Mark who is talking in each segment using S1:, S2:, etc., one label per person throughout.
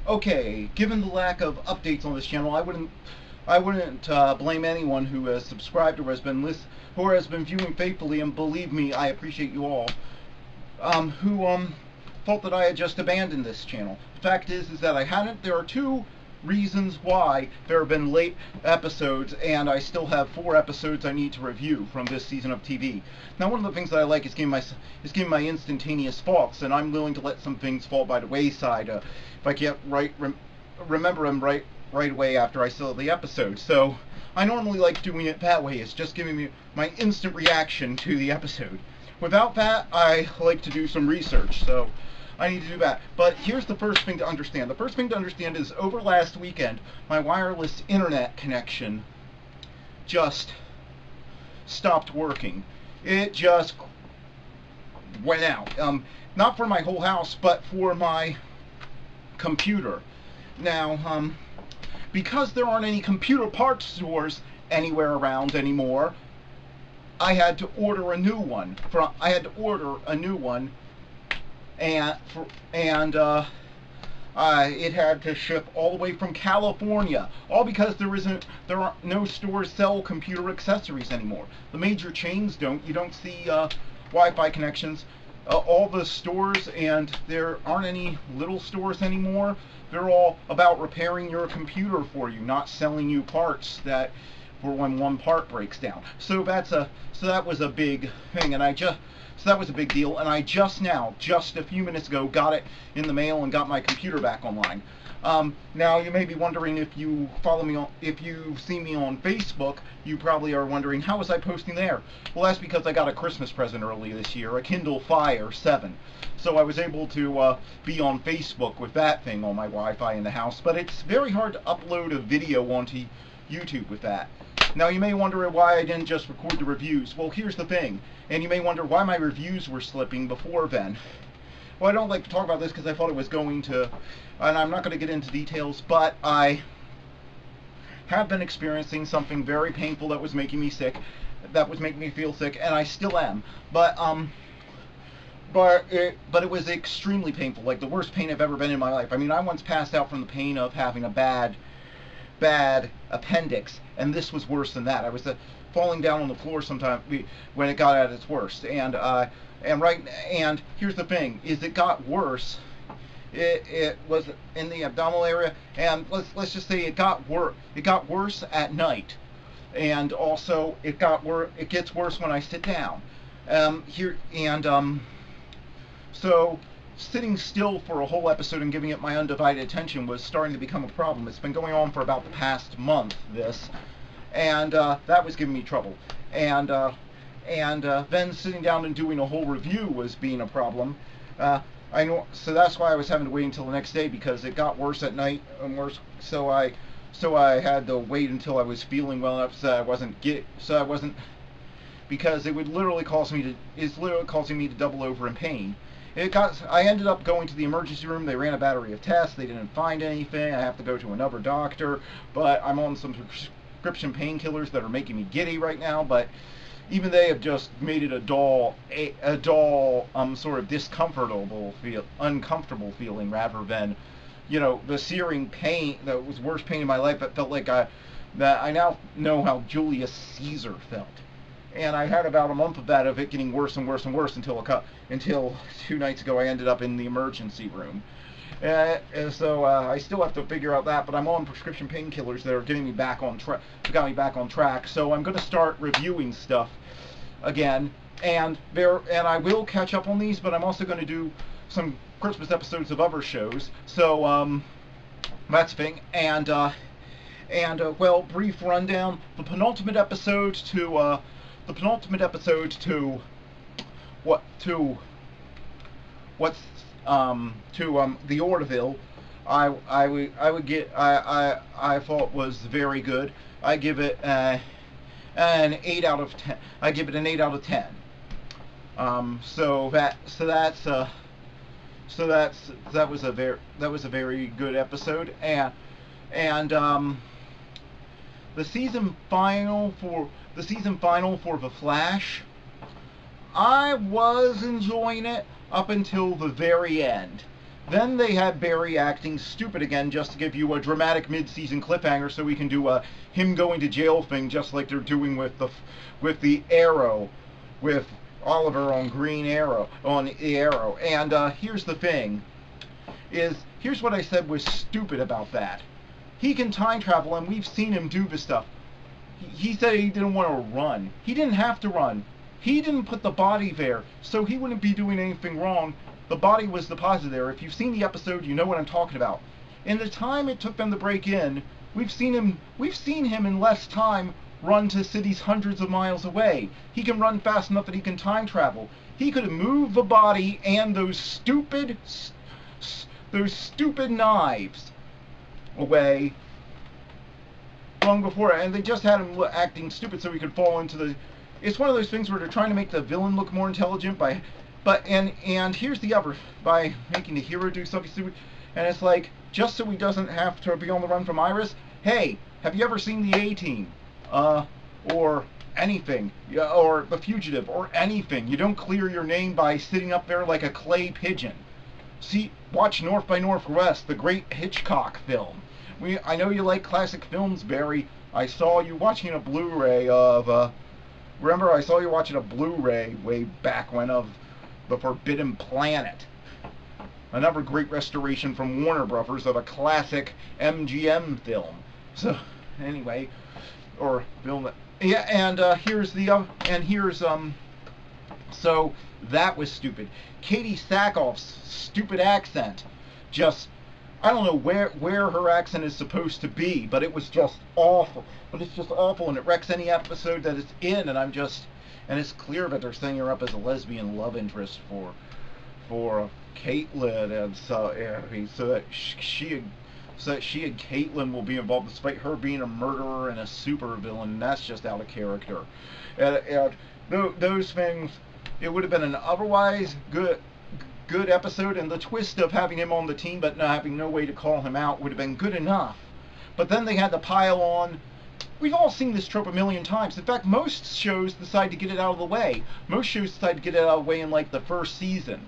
S1: Okay, given the lack of updates on this channel, I wouldn't blame anyone who has subscribed or has been viewing faithfully, and believe me, I appreciate you all. Who thought that I had just abandoned this channel. The fact is that I hadn't. There are two reasons why there have been late episodes, and I still have 4 episodes I need to review from this season of TV. Now, one of the things that I like is giving my instantaneous thoughts, and I'm willing to let some things fall by the wayside if I can't remember them right away after I saw the episode. So I normally like doing it that way. It's just giving me my instant reaction to the episode. Without that, I like to do some research, so I need to do that. But here's the first thing to understand. The first thing to understand is over last weekend, my wireless internet connection just stopped working. It just went out. Not for my whole house, but for my computer. Now, because there aren't any computer parts stores anywhere around anymore, I had to order a new one. And it had to ship all the way from California. All because there are no stores sell computer accessories anymore. The major chains don't. You don't see Wi-Fi connections. All the stores, and there aren't any little stores anymore. They're all about repairing your computer for you, not selling you parts that for when one part breaks down. So that was a big thing, and that was a big deal, and I just a few minutes ago, got it in the mail and got my computer back online. Now you may be wondering, if you follow me if you see me on Facebook, you probably are wondering, how was I posting there? Well, that's because I got a Christmas present early this year, a Kindle Fire 7. So I was able to be on Facebook with that thing on my Wi-Fi in the house, but it's very hard to upload a video onto YouTube with that. Now you may wonder why I didn't just record the reviews. Well, here's the thing, and you may wonder why my reviews were slipping before then. Well, I don't like to talk about this because I thought it was going to, and I'm not going to get into details, but I have been experiencing something very painful that was making me sick, that was making me feel sick, and I still am. But it was extremely painful, like the worst pain I've ever been in my life. I mean, I once passed out from the pain of having a bad appendix, and this was worse than that. I was falling down on the floor sometime when it got at its worst, and here's the thing: is it got worse. It was in the abdominal area, and let's just say it got worse. It got worse at night, and also it gets worse when I sit down. So sitting still for a whole episode and giving it my undivided attention was starting to become a problem. It's been going on for about the past month, and that was giving me trouble. And then sitting down and doing a whole review was being a problem. So that's why I was having to wait until the next day, because it got worse at night and worse. So I had to wait until I was feeling well enough, because it would literally it's literally causing me to double over in pain. I ended up going to the emergency room. They ran a battery of tests. They didn't find anything. I have to go to another doctor, but I'm on some prescription painkillers that are making me giddy right now, but even they have just made it a dull sort of uncomfortable feeling, rather than, the searing pain that was worst pain in my life. That felt like that I now know how Julius Caesar felt. And I had about a month of that, of it getting worse and worse and worse, until 2 nights ago I ended up in the emergency room. So I still have to figure out that, but I'm on prescription painkillers that are getting me back on track. Got me back on track. So I'm going to start reviewing stuff again, and I will catch up on these. But I'm also going to do some Christmas episodes of other shows. So that's the thing. Well, brief rundown: the penultimate episode to the Orville, I thought was very good. I give it an 8 out of 10. I give it an 8 out of 10. That was a very good episode, and the season final for The Flash, I was enjoying it up until the very end. Then they had Barry acting stupid again just to give you a dramatic mid-season cliffhanger so we can do a him going to jail thing just like they're doing with the Arrow, with Oliver on Green Arrow, on the Arrow. And here's the thing, here's what I said was stupid about that. He can time travel, and we've seen him do this stuff. He said he didn't want to run. He didn't have to run. He didn't put the body there, so he wouldn't be doing anything wrong. The body was deposited there. If you've seen the episode, you know what I'm talking about. In the time it took them to break in, we've seen him in less time run to cities hundreds of miles away. He can run fast enough that he can time travel. He could have moved the body and those stupid knives away long before, and they just had him acting stupid so he could fall into the... It's one of those things where they're trying to make the villain look more intelligent and here's the other, by making the hero do something stupid, and it's like, just so he doesn't have to be on the run from Iris, hey, have you ever seen the A-Team? Or anything, or The Fugitive, or anything. You don't clear your name by sitting up there like a clay pigeon. See, watch North by Northwest, the great Hitchcock film. I know you like classic films, Barry. I saw you watching a Blu-ray of, remember I saw you watching a Blu-ray way back when of The Forbidden Planet. Another great restoration from Warner Brothers of a classic MGM film. So, anyway, or film that, yeah, and so that was stupid. Katie Sackhoff's stupid accent, just, I don't know where her accent is supposed to be, but it was just awful. But it's just awful, and it wrecks any episode that it's in, and and it's clear that they're setting her up as a lesbian love interest for Caitlin, and so that she and Caitlin will be involved, despite her being a murderer and a supervillain, and that's just out of character. And those things, it would have been an otherwise good episode, and the twist of having him on the team but not having no way to call him out would have been good enough. But then they had to pile on. We've all seen this trope a million times. In fact, most shows decide to get it out of the way. Most shows decide to get it out of the way in like the first season.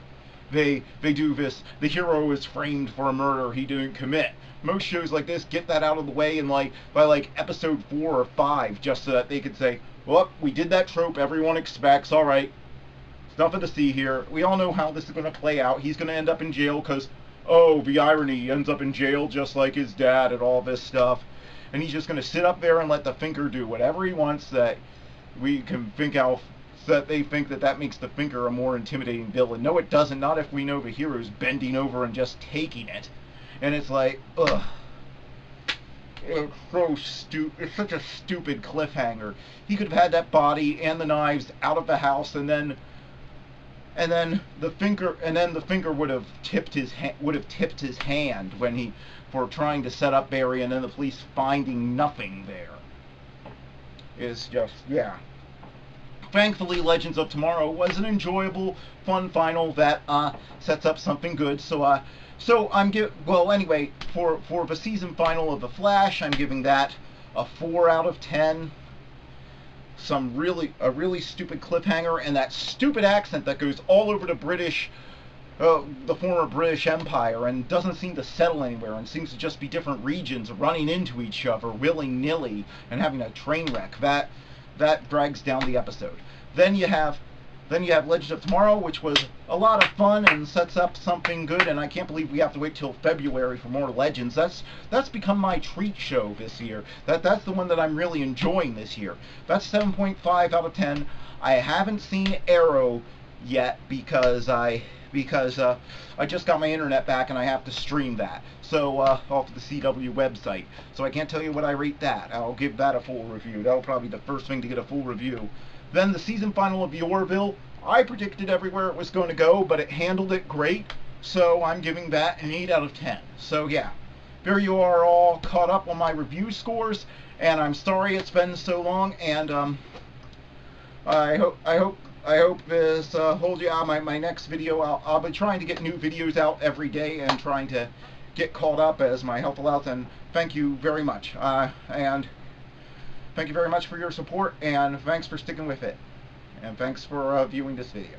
S1: They do this, the hero is framed for a murder he didn't commit. Most shows like this get that out of the way in by episode 4 or 5, just so that they could say, well, we did that trope everyone expects, alright, there's nothing to see here. We all know how this is going to play out. He's going to end up in jail because, oh, the irony, he ends up in jail just like his dad and all this stuff. And he's just going to sit up there and let the Thinker do whatever he wants, that we can think out, so that they think that makes the Thinker a more intimidating villain. No, it doesn't. Not if we know the hero's bending over and just taking it. And it's like, ugh. It's so stupid. It's such a stupid cliffhanger. He could have had that body and the knives out of the house, and then the Thinker would have tipped his hand for trying to set up Barry, and then the police finding nothing there. It's just, yeah. Thankfully, Legends of Tomorrow was an enjoyable, fun final that sets up something good. Anyway, for the season final of The Flash, I'm giving that a 4 out of 10. A really stupid cliffhanger, and that stupid accent that goes all over the former British Empire, and doesn't seem to settle anywhere, and seems to just be different regions running into each other willy-nilly and having a train wreck. That drags down the episode. Then you have Legends of Tomorrow, which was a lot of fun and sets up something good, and I can't believe we have to wait till February for more Legends. That's become my treat show this year. That's the one that I'm really enjoying this year. That's 7.5 out of 10. I haven't seen Arrow yet because I just got my internet back and I have to stream that. So off the CW website. So I can't tell you what I rate that. I'll give that a full review. That'll probably be the first thing to get a full review. Then the season final of The Orville. I predicted everywhere it was going to go, but it handled it great. So I'm giving that an 8 out of 10. So yeah, there you are, all caught up on my review scores. And I'm sorry it's been so long. And I hope this holds you out. My next video, I'll be trying to get new videos out every day and trying to get caught up as my health allows. And thank you very much. And thank you very much for your support, and thanks for sticking with it. And thanks for viewing this video.